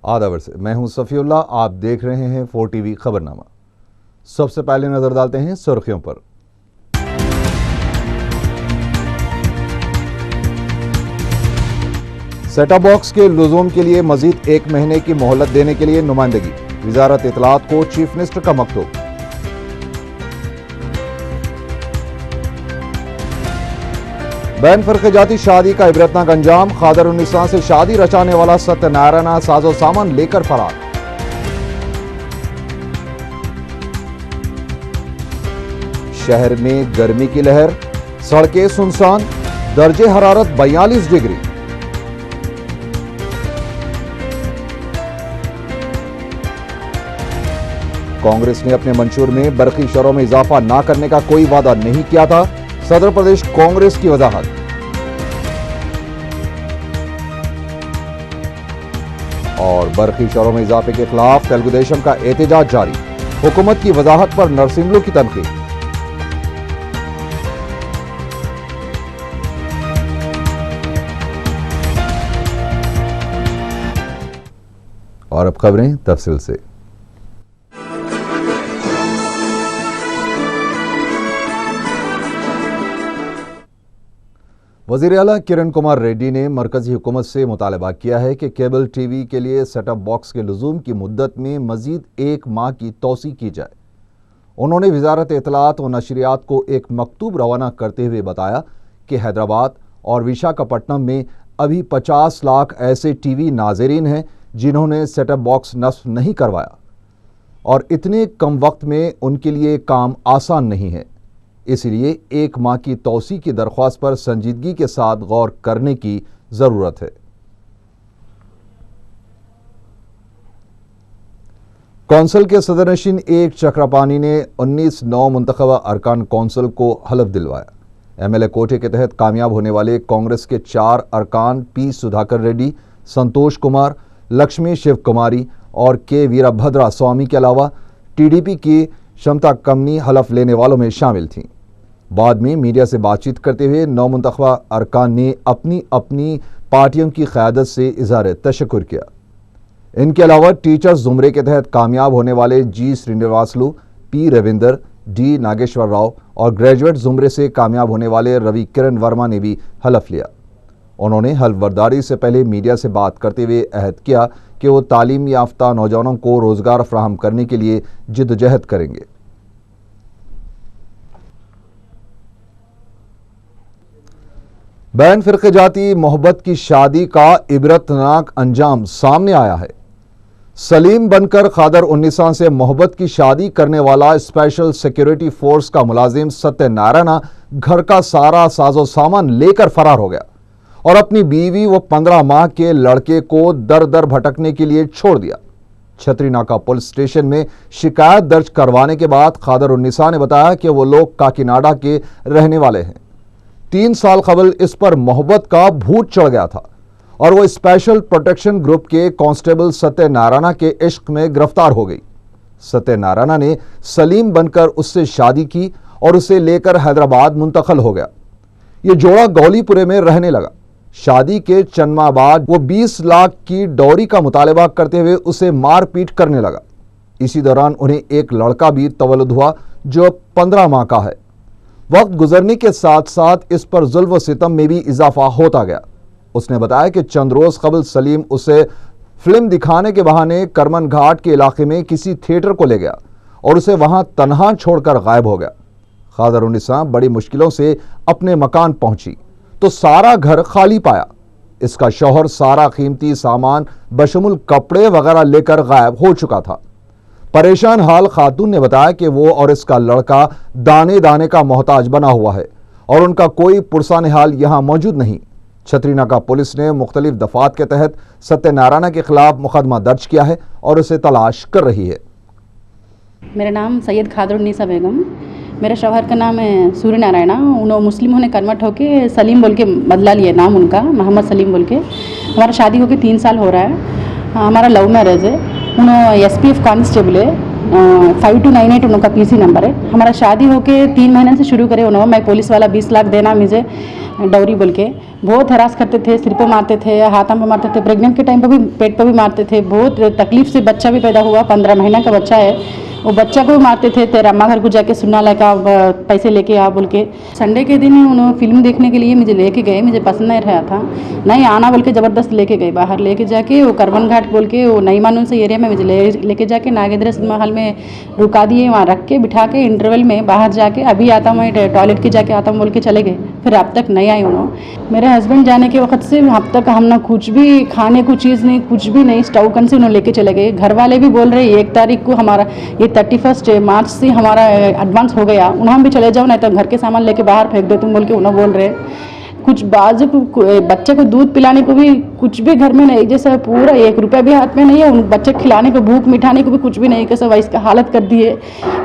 आदावर से मैं हूं सफीउल्लाह। आप देख रहे हैं 4 टीवी खबरनामा। सबसे पहले नजर डालते हैं सुर्खियों पर। सेटअप बॉक्स के लुज़ूम के लिए मजीद 1 महीने की मोहलत देने के लिए नुमाइंदगी, वजारत इत्तलात को चीफ मिनिस्टर का मकतूब। बैन फर्क़जाती शादी का इबरतनाक अंजाम, खादर उन्निसा से शादी रचाने वाला सत्यनारायण साजो सामान लेकर फरार। शहर में गर्मी की लहर, सड़कें सुनसान, दर्जे हरारत 42 डिग्री। कांग्रेस ने अपने मंशूर में बरकी शरों में इजाफा न करने का कोई वादा नहीं किया था, सदर प्रदेश कांग्रेस की वजाहत। और बरकी शरों में इजाफे के खिलाफ तेलुगुदेशम का एहतजाज जारी, हुकूमत की वजाहत पर नरसिम्हलू की तनकीद। और अब खबरें तफसील से। वज़ीर आला किरण कुमार रेड्डी ने मरकजी हुकूमत से मुतालबा किया है कि केबल टीवी के लिए सेटअप बॉक्स के लुज़ूम की मुद्दत में मजीद 1 माह की तोसी की जाए। उन्होंने वजारत इत्तलात और नशरियात को एक मकतूब रवाना करते हुए बताया कि हैदराबाद और विशाखापट्टनम में अभी 50 लाख ऐसे टीवी नाज़रीन हैं जिन्होंने सेटअप बॉक्स नस्ब नहीं करवाया और इतने कम वक्त में उनके लिए काम आसान नहीं है, इसलिए 1 माह की तोसी की दरख्वास्त पर संजीदगी के साथ गौर करने की जरूरत है। कौंसिल के सदरनशीन एक चक्रपानी ने 19 नौ मुंतखबा अरकान कौंसिल को हलफ दिलवाया। एमएलए कोटे के तहत कामयाब होने वाले कांग्रेस के 4 अरकान पी सुधाकर रेड्डी, संतोष कुमार, लक्ष्मी शिव कुमारी और के वीरभद्रा स्वामी के अलावा टीडीपी की क्षमता कमनी हलफ लेने वालों में शामिल थीं। बाद में मीडिया से बातचीत करते हुए 9 मुंतखबा अरकान ने अपनी अपनी पार्टियों की क़यादत से इज़हार तशक्कुर किया। इनके अलावा टीचर्स ज़ुमरे के तहत कामयाब होने वाले जी श्रीनिवासलू, पी रविंदर, डी नागेश्वर राव और ग्रेजुएट ज़ुमरे से कामयाब होने वाले रवि किरण वर्मा ने भी हलफ लिया। उन्होंने हल्फ बर्दारी से पहले मीडिया से बात करते हुए अहद किया कि वो तालीम याफ्ता नौजवानों को रोजगार फराहम करने के लिए जिद्दोजहद करेंगे। बैन फिरक़जाती मोहब्बत की शादी का इबरतनाक अंजाम सामने आया है। सलीम बनकर खादर उन्निसा से मोहब्बत की शादी करने वाला स्पेशल सिक्योरिटी फोर्स का मुलाजिम सत्यनारायण घर का सारा साजो सामान लेकर फरार हो गया और अपनी बीवी व 15 माह के लड़के को दर दर भटकने के लिए छोड़ दिया। छतरी नाका पुलिस स्टेशन में शिकायत दर्ज करवाने के बाद खादर उन्निसा ने बताया कि वो लोग काकीनाडा के रहने वाले हैं। 3 साल कबल इस पर मोहब्बत का भूत चढ़ गया था और वो स्पेशल प्रोटेक्शन ग्रुप के कांस्टेबल सत्यनारायण के इश्क में गिरफ्तार हो गई। सत्यनारायण ने सलीम बनकर उससे शादी की और उसे लेकर हैदराबाद मुंतकिल हो गया। ये जोड़ा गौलीपुरे में रहने लगा। शादी के चंद माह बाद वो 20 लाख की डौरी का मुतालबा करते हुए उसे मारपीट करने लगा। इसी दौरान उन्हें एक लड़का भी तवल्लुद हुआ जो 15 माह का है। वक्त गुजरने के साथ साथ इस पर जुल्म व सितम में भी इजाफा होता गया। उसने बताया कि चंद रोज कबल सलीम उसे फिल्म दिखाने के बहाने करमन घाट के इलाके में किसी थिएटर को ले गया और उसे वहां तनहा छोड़कर गायब हो गया। खादर उन्निसा बड़ी मुश्किलों से अपने मकान पहुंची तो सारा घर खाली पाया। इसका शौहर सारा कीमती सामान बशमुल कपड़े वगैरह लेकर गायब हो चुका था। परेशान हाल खातून ने बताया कि वो और इसका लड़का दाने दाने का मोहताज बना हुआ है और उनका कोई पुरसान हाल यहाँ मौजूद नहीं। छतरी नाका पुलिस ने मुख्तलिफ दफात के तहत सत्यनारायण के खिलाफ मुकदमा दर्ज किया है और उसे तलाश कर रही है। मेरा नाम सैयद खादर उन्निसा बेगम, मेरे शौहर का नाम है सूर्य नारायण। उन्होंने मुस्लिम होने कन्वर्ट होके सलीम बोल के बदला लिया नाम उनका, मोहम्मद सलीम बोल के। हमारा शादी होके 3 साल हो रहा है। हमारा लव मैरिज है। उन्होंने SPF कांस्टेबल है। 5298 उनका पीसी नंबर है। हमारा शादी होके 3 महीने से शुरू करे उन्होंने, मैं पुलिस वाला 20 लाख देना मुझे डौरी बोल के बहुत हरास करते थे, सिर पे मारते थे, हाथों पे मारते थे, प्रेग्नेंट के टाइम पे भी पेट पे भी मारते थे। बहुत तकलीफ से बच्चा भी पैदा हुआ, 15 महीना का बच्चा है। वो बच्चा को भी मारते थे, तेरा अम्मा घर को जाके सुनना लगा, पैसे लेके आ बोल के। संडे के दिन उन्होंने फिल्म देखने के लिए मुझे लेके गए, मुझे पसंद नहीं रहा था, नहीं आना बोल के ज़बरदस्त लेके गए। बाहर लेके जाके वो करवन घाट बोल के वो नई मानून से एरिया में मुझे लेके जाके नागेंद्र सिनेमा हॉल में रुका दिए, वहाँ रख के बिठा के इंटरवल में बाहर जाके अभी आता हूँ, मैं टॉयलेट की जाके आता हूँ बोल के चले गए। फिर अब तक नहीं आई उन्होंने। मेरे हस्बैंड जाने के वक्त से अब तक हम ना कुछ भी खाने को चीज़ नहीं, कुछ भी नहीं, स्टोव कन से उन्होंने लेके चले गए। घर वाले भी बोल रहे 1 तारीख को हमारा ये 31 मार्च से हमारा एडवांस हो गया, उन्होंने भी चले जाओ नहीं तो घर के सामान लेके बाहर फेंक दे तुम बोल के उन्होंने बोल रहे। कुछ बाजू बच्चे को दूध पिलाने को भी कुछ भी घर में नहीं, जैसे पूरा 1 रुपया भी हाथ में नहीं है, उन बच्चे खिलाने को भूख मिठाने को भी कुछ भी नहीं, कैसे इसका हालत कर दी है।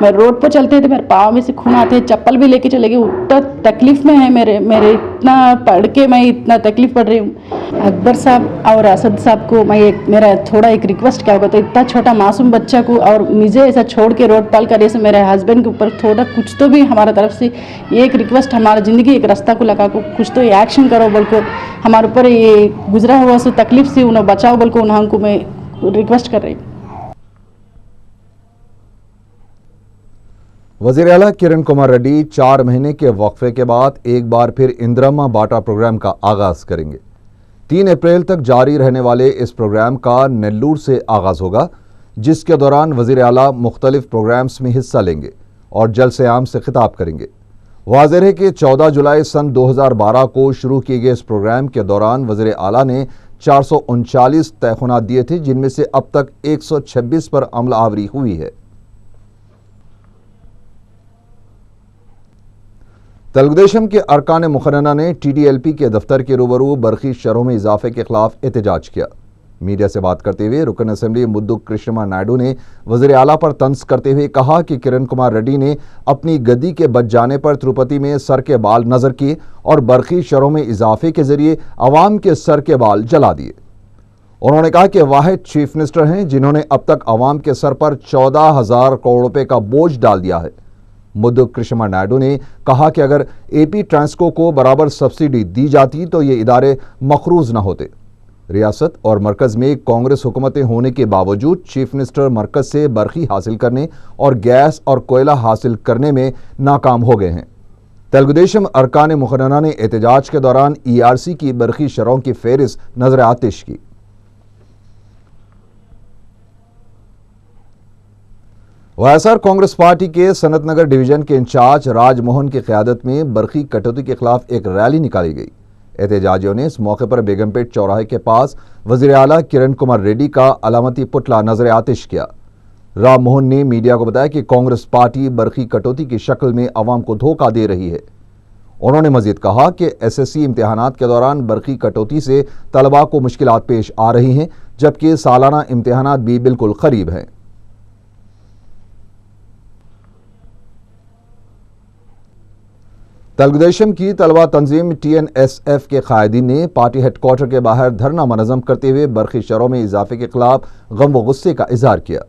मैं रोड पर चलते थे, मेरे पाँव में से खून आते हैं, चप्पल भी लेके चले गए। उतना तकलीफ में है मेरे इतना पढ़ के मैं इतना तकलीफ पड़ रही हूँ। अकबर साहब और असद साहब को मैं मेरा थोड़ा एक रिक्वेस्ट क्या होगा, तो इतना छोटा मासूम बच्चा को और मुझे ऐसा छोड़ के रोड पाल कर ऐसे मेरे हस्बैंड के ऊपर थोड़ा कुछ तो भी हमारा तरफ से एक रिक्वेस्ट, हमारा ज़िंदगी एक रास्ता को लगा को कुछ तो एक्शन करो बोल को, हमारे ऊपर ये गुजरा हुआ से तकलीफ से उन्हें बचाओ बोल को उन्हें को मैं रिक्वेस्ट कर रही हूँ। वज़ीर आला किरण कुमार रेड्डी 4 महीने के वक्फे के बाद एक बार फिर इंदिरम्मा बाटा प्रोग्राम का आगाज करेंगे। 3 अप्रैल तक जारी रहने वाले इस प्रोग्राम का नेल्लूर से आगाज होगा, जिसके दौरान वज़ीर आला मुख्तलिफ प्रोग्राम्स में हिस्सा लेंगे और जलसे आम से खिताब करेंगे। वाज़ेह है कि 14 जुलाई सन 2012 को शुरू किए गए इस प्रोग्राम के दौरान वज़ीर आला ने 439 तयख़ुनात दिए थे, जिनमें से अब तक 126 पर अमल आवरी हुई है। तेलुगुदेशम के अरकान मुखन्ना ने TDLP के दफ्तर के रूबरू बरखी शरहों में इजाफे के खिलाफ एहतजाज किया। मीडिया से बात करते हुए रुकन असेंबली मुद्दु कृष्णमा नायडू ने वज़ीर आला पर तंज करते हुए कहा कि किरण कुमार रेड्डी ने अपनी गद्दी के बच जाने पर तिरुपति में सर के बाल नजर किए और बरखी शरहों में इजाफे के जरिए अवाम के सर के बाल जला दिए। उन्होंने कहा कि वाहिद चीफ मिनिस्टर हैं जिन्होंने अब तक अवाम के सर पर 14,000 करोड़ रुपए का बोझ डाल दिया है। मुद्दु कृष्णमा नायडू ने कहा कि अगर AP ट्रांसको को बराबर सब्सिडी दी जाती तो ये इदारे मखरूज न होते। रियासत और मरकज में कांग्रेस हुकूमतें होने के बावजूद चीफ मिनिस्टर मरकज से बरखी हासिल करने और गैस और कोयला हासिल करने में नाकाम हो गए हैं। तेलुगुदेशम अरकान मुखन्ना ने एहतजाज के दौरान ERC की बरखी शरहों की फहरिस्त नजर आतिश की। वायएसआर कांग्रेस पार्टी के सनत नगर डिवीजन के इंचार्ज राजमोहन की क़यादत में बरखी कटौती के खिलाफ एक रैली निकाली गई। एहतजाजियों ने इस मौके पर बेगमपेट चौराहे के पास वज़ीर आला किरण कुमार रेड्डी का अलामती पुतला नजर आतिश किया। राम मोहन ने मीडिया को बताया कि कांग्रेस पार्टी बरखी कटौती की शक्ल में अवाम को धोखा दे रही है। उन्होंने मजीद कहा कि SSC इम्तिहानात के दौरान बरखी कटौती से तलबा को मुश्किलात पेश आ रही हैं, जबकि सालाना इम्तिहानात भी बिल्कुल करीब हैं। तेलुगुदेशम की तलबा तंजीम TNSF के कायदीन ने पार्टी हेडक्वार्टर के बाहर धरना मनज़म करते हुए बरखी शरहों में इजाफे के खिलाफ गम व गुस्से का इजहार किया।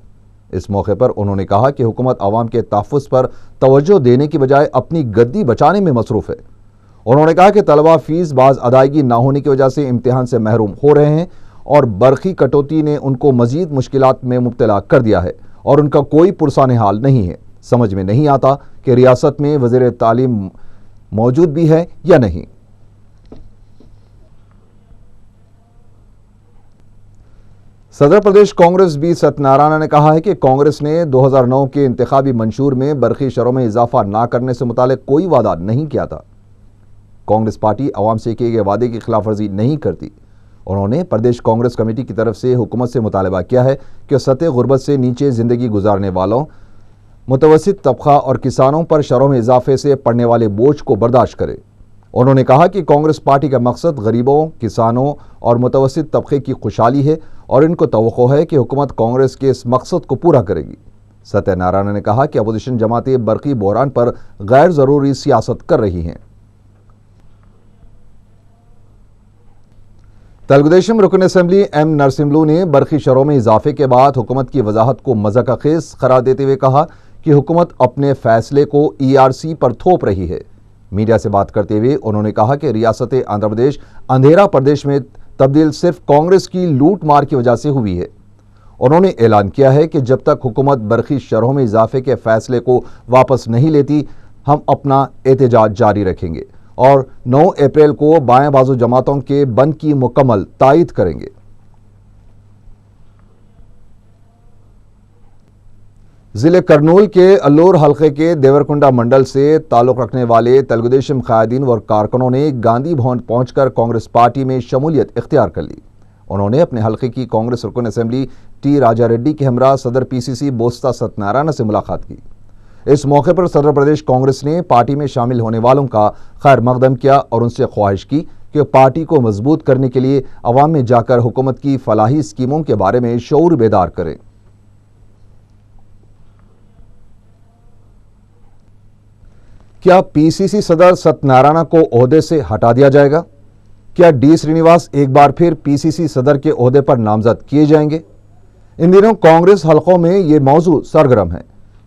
इस मौके पर उन्होंने कहा कि हुकूमत अवाम के तहफ़्फ़ुज़ पर तवज्जो देने की बजाय अपनी गद्दी बचाने में मसरूफ़ है। उन्होंने कहा कि तलबा फीस बाज अदायगी न होने की वजह से इम्तिहान से महरूम हो रहे हैं और बरखी कटौती ने उनको मजीद मुश्किलात में मुब्तला कर दिया है और उनका कोई पुरसाने हाल नहीं है। समझ में नहीं आता कि रियासत में वज़ीर तालीम मौजूद भी है या नहीं। सदर प्रदेश कांग्रेस बी सत्यनारायण ने कहा है कि कांग्रेस ने 2009 के इंतखाबी मंशूर में बरखी शरहों में इजाफा ना करने से मुतालिक कोई वादा नहीं किया था। कांग्रेस पार्टी अवाम से किए गए वादे की खिलाफ वर्जी नहीं करती। उन्होंने प्रदेश कांग्रेस कमेटी की तरफ से हुकूमत से मुतालबा किया है कि सतह गुर्बत से नीचे जिंदगी गुजारने वालों, मुतवस्सित तबका और किसानों पर शरहों में इजाफे से पड़ने वाले बोझ को बर्दाश्त करे। उन्होंने कहा कि कांग्रेस पार्टी का मकसद गरीबों, किसानों और मुतवस्सित तबके की खुशहाली है और इनको तवक्को है कि हुकूमत कांग्रेस के इस मकसद को पूरा करेगी। सत्यनारायण ने कहा कि अपोजिशन जमातें बरखी बहरान पर गैर ज़रूरी सियासत कर रही हैं। तेलुगुदेशम रुकन असम्बली एम नरसिम्हलू ने बरखी शरहों में इजाफे के बाद हुकूमत की वजाहत को मज़ाक़खेज़ करार देते हुए कहा कि हुकूमत अपने फैसले को ERC पर थोप रही है। मीडिया से बात करते हुए उन्होंने कहा कि रियासत आंध्र प्रदेश अंधेरा प्रदेश में तब्दील सिर्फ कांग्रेस की लूट मार की वजह से हुई है। उन्होंने ऐलान किया है कि जब तक हुकूमत बरखी शरहों में इजाफे के फैसले को वापस नहीं लेती, हम अपना एहतजाज जारी रखेंगे और 9 अप्रैल को बाएं बाजू जमातों के बंद की मुकम्मल तायीद करेंगे। जिले करनूल के अल्लूर हल्के के देवरकुंडा मंडल से ताल्लुक रखने वाले तेलुगुदेशम कायदीन व कारकुनों ने गांधी भवन पहुंचकर कांग्रेस पार्टी में शमूलियत इख्तियार कर ली। उन्होंने अपने हल्के की कांग्रेस रुकन असेंबली टी राजा रेड्डी के हमरा सदर PCC बोस्ता सत्यनारायण से मुलाकात की। इस मौके पर सदर प्रदेश कांग्रेस ने पार्टी में शामिल होने वालों का खैर मकदम किया और उनसे ख्वाहिश की कि पार्टी को मजबूत करने के लिए अवाम में जाकर हुकूमत की फलाही स्कीमों के बारे में शऊर बेदार करें। क्या PCC सदर सत्यनारायण को ओहदे से हटा दिया जाएगा? क्या D श्रीनिवास एक बार फिर PCC सदर के ओहदे पर नामजद किए जाएंगे? इन दिनों कांग्रेस हलकों में यह मौजू सरगर्म है,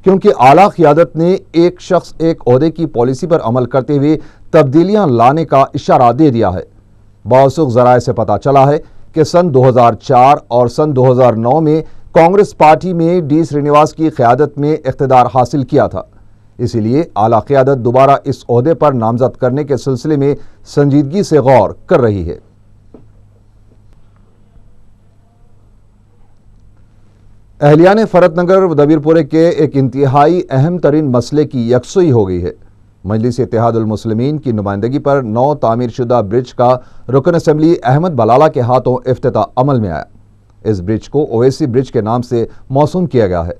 क्योंकि आला क़ियादत ने एक शख्स एक ओहदे की पॉलिसी पर अमल करते हुए तब्दीलियां लाने का इशारा दे दिया है। बावसूख ज़राए से पता चला है कि सन 2004 और सन 2009 में कांग्रेस पार्टी में D श्रीनिवास की क़यादत में इक़्तिदार हासिल किया था। इसीलिए आला क़यादत दोबारा इस ओहदे पर नामजद करने के सिलसिले में संजीदगी से गौर कर रही है। अहलियान फरतनगर दबीरपुरे के एक इंतहाई अहम तरीन मसले की यकसुई हो गई है। मजलिस इत्तेहादुल मुस्लिमीन की नुमाइंदगी पर 9 तामीर शुदा ब्रिज का रुकन असेंबली अहमद बलाला के हाथों इफ्तिताह अमल में आया। इस ब्रिज को ओवैसी ब्रिज के नाम से मौसूम किया गया है।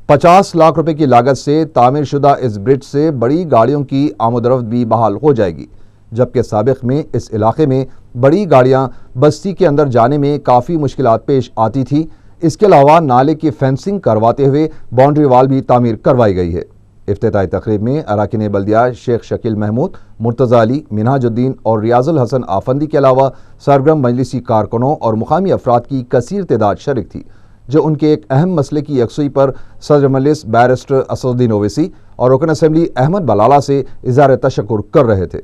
50 लाख रुपए की लागत से तामीर शुदा इस ब्रिज से बड़ी गाड़ियों की आमदरफ्त भी बहाल हो जाएगी, जबकि साबिक में इस इलाके में बड़ी गाड़ियां बस्ती के अंदर जाने में काफ़ी मुश्किलात पेश आती थी। इसके अलावा नाले की फेंसिंग करवाते हुए बाउंड्री वाल भी तामीर करवाई गई है। इफ्तिताही तकरीब में अरकान बल्दिया शेख शकील महमूद, मुर्तज़ा अली, मिनहाजुद्दीन और रियाजुल हसन आफंदी के अलावा सरगर्म मजलिसी कारकुनों और मुकामी अफराद की कसीर तादाद शरीक थी, जो उनके एक अहम मसले की यकसुई पर सदर मजलिस बैरिस्टर असदुद्दीन ओवैसी और रुकन असेंबली अहमद बलाला से इज़हार तशक्कुर कर रहे थे।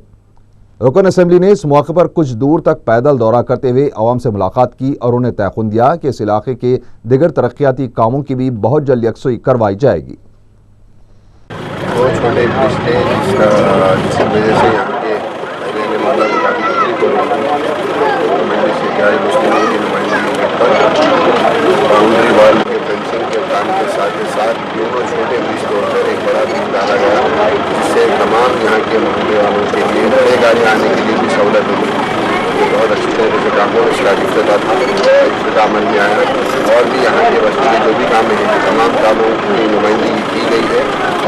रुकन असेंबली ने इस मौके पर कुछ दूर तक पैदल दौरा करते हुए अवाम से मुलाकात की और उन्हें तयक़ुन दिया कि इस इलाके के दिगर तरक्याती कामों की भी बहुत जल्द यकसुई करवाई जाएगी। वो छोटे ब्रिज थे जिसकी वजह से यहाँ के रहने वालों को काफ़ी तकलीफ हो रही थी। मजलिस इत्तेहादुल मुस्लिमीन की नुमाइंदगी पर बाउंड्री वाल के फेंसिंग के काम के साथ दोनों छोटे ब्रिज तोड़कर एक बड़ा ब्रिज डाला गया, जिससे तमाम यहाँ के मोहल्ले वालों के लिए बड़े गाड़ियाँ आने के लिए भी सहूलत होगी। ये बहुत अच्छी तरह से काम हो, इसका इफ्तिताह अमल में आया और भी यहाँ के बस्ती के जो भी काम हैं तमाम कामों की नुमाइंदगी की गई है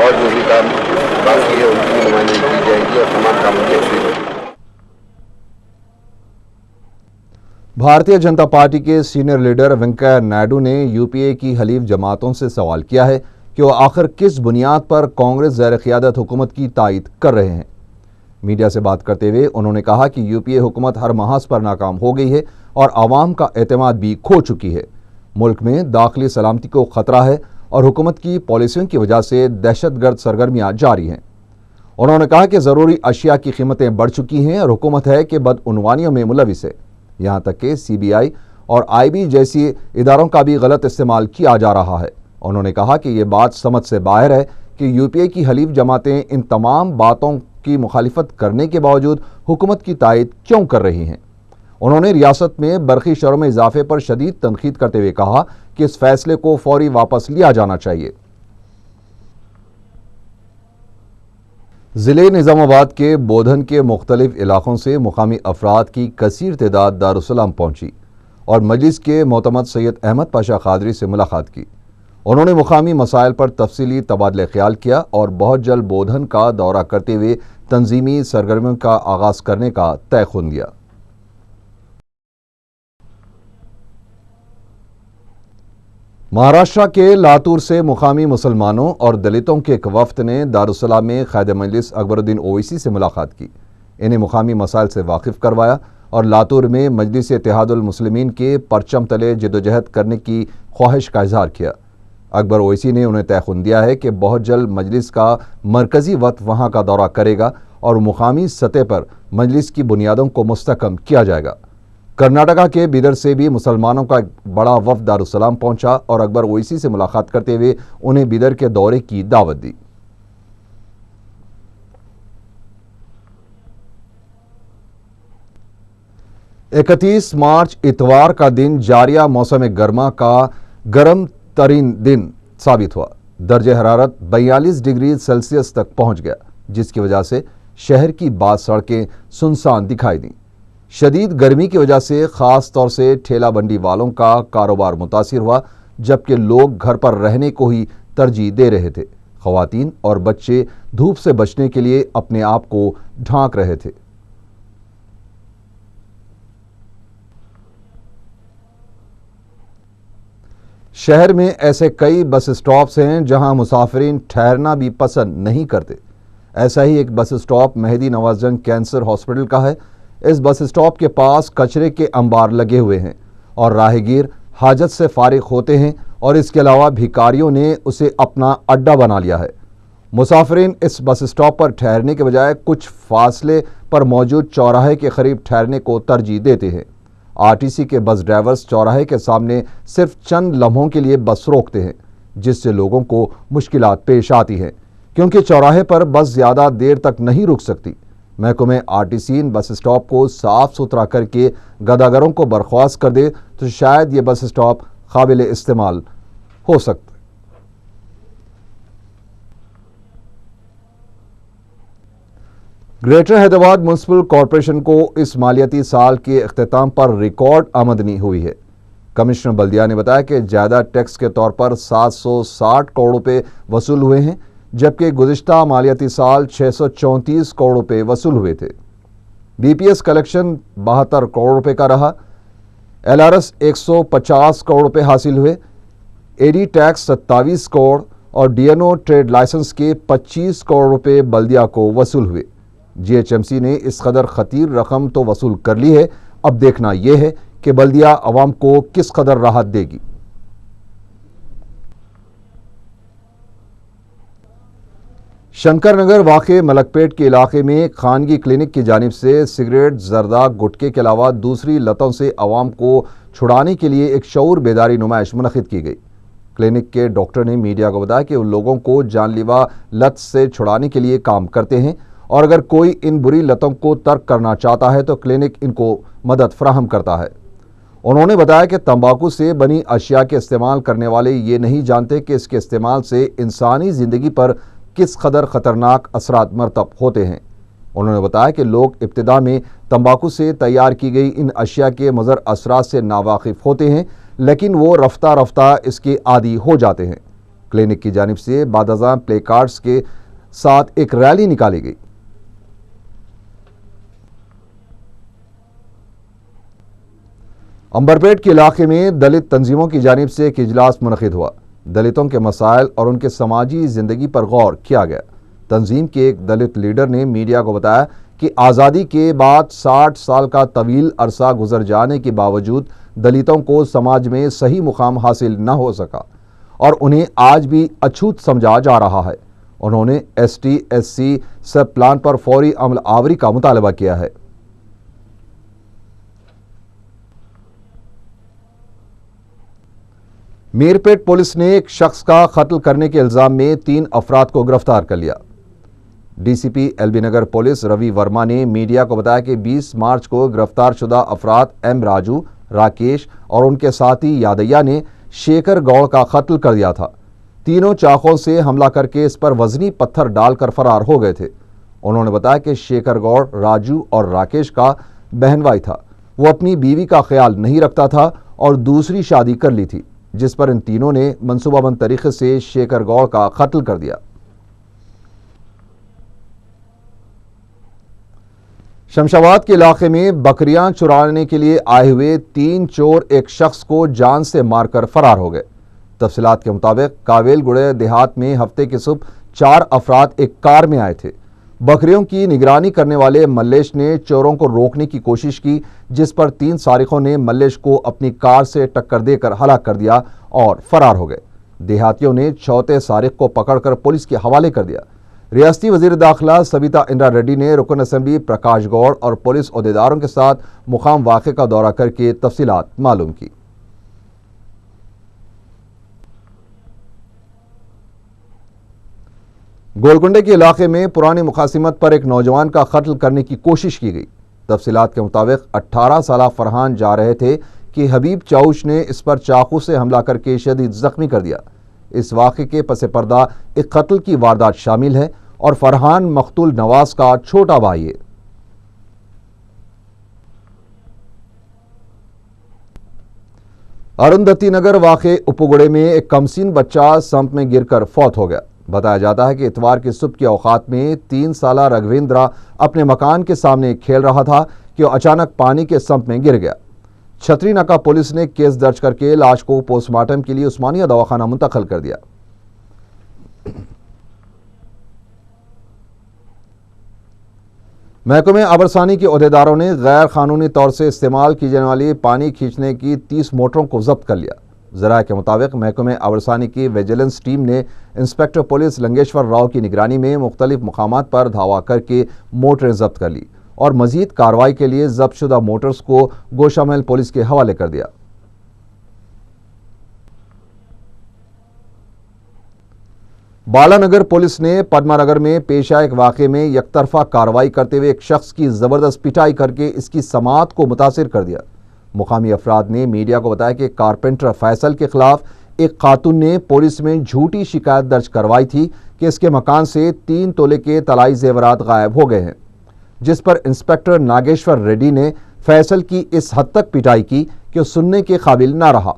और जो भी काम बाकी है उनकी नुमाइंदगी की जाएगी और तमाम कामों की अच्छी होगी। भारतीय जनता पार्टी के सीनियर लीडर वेंकैया नायडू ने UPA की हलीफ जमातों से सवाल किया है कि वो आखिर किस बुनियाद पर कांग्रेस ज़ेर क़ियादत हुकूमत की तायीद कर रहे हैं। मीडिया से बात करते हुए उन्होंने कहा कि UPA हुकूमत हर महाज पर नाकाम हो गई है और आवाम का एतमाद भी खो चुकी है। मुल्क में दाखिली सलामती को ख़तरा है और हुकूमत की पॉलिसियों की वजह से दहशतगर्द सरगर्मियाँ जारी हैं। उन्होंने कहा कि ज़रूरी अशिया की कीमतें बढ़ चुकी हैं और हुकूमत है कि बदउनवानियों में मुलविस है। यहाँ तक कि CBI और IB जैसी इदारों का भी गलत इस्तेमाल किया जा रहा है। उन्होंने कहा कि ये बात समझ से बाहर है कि UPA की हलीफ जमातें इन तमाम बातों की मुखालिफत करने के बावजूद हुकूमत की तायीद क्यों कर रही हैं। उन्होंने रियासत में बरखी शरहों में इजाफे पर शदीद तनकीद करते हुए कहा कि इस फैसले को फौरी वापस लिया जाना चाहिए। ज़िले निज़ामाबाद के बोधन के मुख्तलिफ इलाकों से मुकामी अफराद की कसीर तादाद दारुस्सलाम पहुंची और मजलिस के मोतमद सैयद अहमद पाशा कादरी से मुलाकात की। उन्होंने मुकामी मसाइल पर तफसीली तबादले ख्याल किया और बहुत जल्द बोधन का दौरा करते हुए तंजीमी सरगर्मियों का आगाज़ करने का तयक़ुन दिया। महाराष्ट्र के लातूर से मुकामी मुसलमानों और दलितों के एक वफ्द ने दारुस्सलाम में क़ायद मजलिस अकबरुद्दीन ओवैसी से मुलाकात की। इन्हें मुकामी मसाइल से वाकिफ़ करवाया और लातूर में मजलिस इत्तेहादुल मुस्लिमीन के परचम तले जदोजहद करने की ख्वाहिश का इजहार किया। अकबर ओवैसी ने उन्हें तयखुन दिया है कि बहुत जल्द मजलिस का मरकज़ी वक्त वहाँ का दौरा करेगा और मुकामी सतह पर मजलिस की बुनियादों को मुस्तहकम किया जाएगा। कर्नाटका के बीदर से भी मुसलमानों का एक बड़ा वफ़द दारुस्सलाम पहुंचा और अकबर ओवैसी से मुलाकात करते हुए उन्हें बीदर के दौरे की दावत दी। इकतीस मार्च इतवार का दिन जारिया मौसम गर्मा का गर्म तरीन दिन साबित हुआ। दर्जे हरारत 42 डिग्री सेल्सियस तक पहुंच गया, जिसकी वजह से शहर की बाद सड़कें सुनसान दिखाई दी। शदीद गर्मी की वजह से ख़ास तौर से ठेला बंडी वालों का कारोबार मुतासिर हुआ, जबकि लोग घर पर रहने को ही तरजीह दे रहे थे। ख़वातीन और बच्चे धूप से बचने के लिए अपने आप को ढांक रहे थे। शहर में ऐसे कई बस स्टॉप्स हैं जहां मुसाफिरीन ठहरना भी पसंद नहीं करते। ऐसा ही एक bus stop Mehdi Nawaz Jung cancer hospital का है। इस बस स्टॉप के पास कचरे के अंबार लगे हुए हैं और राहगीर हाजत से फारिग होते हैं और इसके अलावा भिखारियों ने उसे अपना अड्डा बना लिया है। मुसाफिरीन इस बस स्टॉप पर ठहरने के बजाय कुछ फासले पर मौजूद चौराहे के करीब ठहरने को तरजीह देते हैं। आरटीसी के बस ड्राइवर्स चौराहे के सामने सिर्फ चंद लम्हों के लिए बस रोकते हैं, जिससे लोगों को मुश्किलात पेश आती हैं, क्योंकि चौराहे पर बस ज़्यादा देर तक नहीं रुक सकती। महकमे आरटीसी इन बस स्टॉप को साफ सुथरा करके गदागरों को बर्खास्त कर दे तो शायद ये बस स्टॉप काबिल इस्तेमाल हो सकता। ग्रेटर हैदराबाद म्युनिसिपल कॉरपोरेशन को इस मालियाती साल के अख्तिताम पर रिकॉर्ड आमदनी हुई है। कमिश्नर बल्दिया ने बताया कि ज़्यादा टैक्स के तौर पर 760 करोड़ रुपये वसूल हुए हैं, जबकि गुज़िश्ता मालियाती साल 634 करोड़ रुपये वसूल हुए थे। बीपीएस कलेक्शन 72 करोड़ रुपये का रहा। एलआरएस 150 करोड़ रुपये हासिल हुए। एडी टैक्स 27 करोड़ और डीएनओ ट्रेड लाइसेंस के 25 करोड़ रुपये बल्दिया को वसूल हुए। जीएचएमसी ने इस कदर खतीर रकम तो वसूल कर ली है, अब देखना यह है कि बल्दिया अवाम को किस कदर राहत देगी। शंकर नगर वाक़े मलकपेट के इलाके में खानगी क्लिनिक की जानिब से सिगरेट, जर्दा, गुटखे के अलावा दूसरी लतों से अवाम को छुड़ाने के लिए एक शऊर बेदारी नुमाइश मुनक़िद की गई। क्लिनिक के डॉक्टर ने मीडिया को बताया कि उन लोगों को जानलेवा लत से छुड़ाने के लिए काम करते हैं और अगर कोई इन बुरी लतों को तर्क करना चाहता है तो क्लिनिक इनको मदद फराहम करता है। उन्होंने बताया कि तंबाकू से बनी अशिया के इस्तेमाल करने वाले ये नहीं जानते कि इसके इस्तेमाल से इंसानी ज़िंदगी पर किस कदर ख़तरनाक असरात मरतब होते हैं। उन्होंने बताया कि लोग इब्तिदा में तंबाकू से तैयार की गई इन अशिया के मुज़र असरात से नावाकिफ़ होते हैं, लेकिन वो रफ्ता रफ्ता इसके आदी हो जाते हैं। क्लिनिक की जानिब से बादज़ां प्ले कार्ड्स के साथ एक रैली निकाली गई। अंबरपेट के इलाके में दलित तंजीमों की जानिब से एक इजलास मुनक़िद हुआ। दलितों के मसाइल और उनके समाजी ज़िंदगी पर गौर किया गया। तंजीम के एक दलित लीडर ने मीडिया को बताया कि आज़ादी के बाद 60 साल का तवील अरसा गुजर जाने के बावजूद दलितों को समाज में सही मुकाम हासिल न हो सका और उन्हें आज भी अछूत समझा जा रहा है। उन्होंने ST/SC सब प्लान पर फौरी अमल आवरी का मुतालबा किया है। मीरपेट पुलिस ने एक शख्स का कत्ल करने के इल्ज़ाम में 3 अफराद को गिरफ्तार कर लिया। डीसीपी एलबी नगर पुलिस रवि वर्मा ने मीडिया को बताया कि 20 मार्च को गिरफ्तार शुदा अफराद एम राजू, राकेश और उनके साथी यादయ్య ने शेखर गौड़ का कत्ल कर दिया था। तीनों चाकों से हमला करके इस पर वजनी पत्थर डालकर फरार हो गए थे। उन्होंने बताया कि शेखर गौड़ राजू और राकेश का बहन भाई था। वो अपनी बीवी का ख्याल नहीं रखता था और दूसरी शादी कर ली थी, जिस पर इन तीनों ने मंसूबाबंद तरीके से शेखर गौड़ का कत्ल कर दिया। शमशाबाद के इलाके में बकरियां चुराने के लिए आए हुए 3 चोर एक शख्स को जान से मारकर फरार हो गए। तफसीलात के मुताबिक कावेलगुड़े देहात में हफ्ते की सुबह 4 अफराद एक कार में आए थे। बकरियों की निगरानी करने वाले मल्लेश ने चोरों को रोकने की कोशिश की, जिस पर 3 सारिकों ने मल्लेश को अपनी कार से टक्कर देकर हलाक कर दिया और फरार हो गए। देहातियों ने चौथे सारिक को पकड़कर पुलिस के हवाले कर दिया। रियासती वजीर दाखिला सविता इंद्रा रेड्डी ने रुकन असेंबली प्रकाश गौड़ और पुलिस ओहदेदारों के साथ मुकाम वाक़े का दौरा करके तफसीलात मालूम की। गोलकुंडे के इलाके में पुरानी मुखासिमत पर एक नौजवान का कत्ल करने की कोशिश की गई। तफसीलात के मुताबिक 18 साला फरहान जा रहे थे कि हबीब चाउश ने इस पर चाकू से हमला करके शदीद जख्मी कर दिया। इस वाक़े के पस पर्दा एक कत्ल की वारदात शामिल है और फरहान मकतूल नवाज का छोटा भाई है। अरुंधति नगर वाक़े उपगुड़े में एक कमसीन बच्चा संप में गिरकर फौत हो गया। बताया जाता है कि इतवार की सुबह के औकात में 3 साला रघवेंद्रा अपने मकान के सामने खेल रहा था कि अचानक पानी के संप में गिर गया। छतरी नाका पुलिस ने केस दर्ज करके लाश को पोस्टमार्टम के लिए उस्मानिया दवाखाना मुंतकिल कर दिया। महकमे आबरसानी के ओहदेदारों ने गैर कानूनी तौर से इस्तेमाल की जाने वाली पानी खींचने की 30 मोटरों को जब्त कर लिया। ज़राए के मुताबिक महकमे आबरसानी की विजिलेंस टीम ने इंस्पेक्टर पुलिस लंगेश्वर राव की निगरानी में मुख्तलिफ मकामात पर धावा करके मोटरें जब्त कर ली और मजीद कार्रवाई के लिए जब्त शुदा मोटर्स को गोशामहल पुलिस के हवाले कर दिया। बालानगर पुलिस ने पद्मानगर में पेश आए एक वाक़े में यकतरफा कार्रवाई करते हुए एक शख्स की जबरदस्त पिटाई करके इसकी समाअत को मुतासिर कर दिया। मुकामी अफराद ने मीडिया को बताया कि कारपेंटर फैसल के खिलाफ एक खातून ने पुलिस में झूठी शिकायत दर्ज करवाई थी कि इसके मकान से 3 तोले के तलाई जेवरात गायब हो गए हैं, जिस पर इंस्पेक्टर नागेश्वर रेड्डी ने फैसल की इस हद तक पिटाई की कि सुनने के काबिल ना रहा।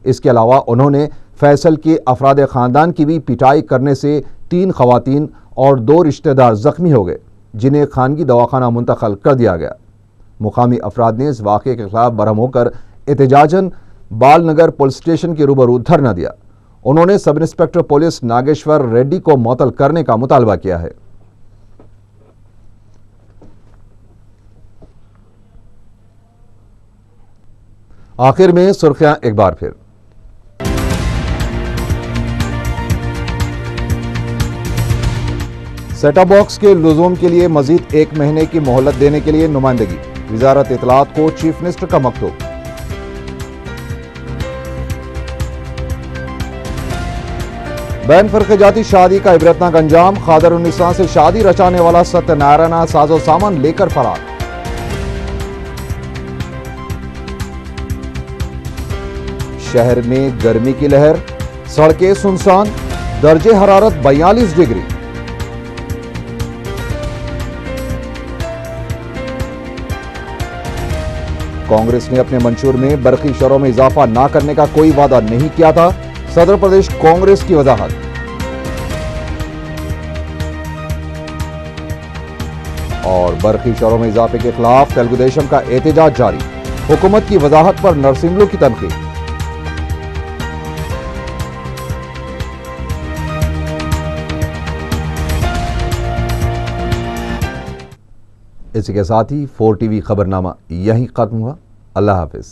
इसके अलावा उन्होंने फैसल के अफराद ख़ानदान की भी पिटाई करने से 3 खवातीन और 2 रिश्तेदार जख्मी हो गए, जिन्हें खानगी दवाखाना मुंतकिल कर दिया गया। मुकामी अफराद ने इस वाक़े के खिलाफ बरहम होकर एहतजाजन बालनगर पुलिस स्टेशन के रूबरू धरना दिया। उन्होंने sub inspector police Nageshwar Reddy को मुअत्तल करने का मुतालबा किया है। आखिर में सुर्खियां एक बार फिर। सेटअप बॉक्स के लुज़ूम के लिए मजीद 1 महीने की मोहलत देने के लिए नुमाइंदगी, वजारत इत्तलात को चीफ मिनिस्टर का मकतूब। बैन फर्क़जाती शादी का इबरतनाक अंजाम, खादर उन्निसा से शादी रचाने वाला सत्यनारायण साजो सामान लेकर फरार। शहर में गर्मी की लहर, सड़कें सुनसान, दर्जे हरारत 42 डिग्री। कांग्रेस ने अपने मंशूर में बरकी शरों में इजाफा ना करने का कोई वादा नहीं किया था, सदर प्रदेश कांग्रेस की वजाहत। और बरकी शरों में इजाफे के खिलाफ तेलुगु देशम का एहतजाज जारी, हुकूमत की वजाहत पर नरसिम्हलू की तनकीद। इसी के साथ ही 4 टीवी खबरनामा यहीं खत्म हुआ। अल्लाह हाफिज।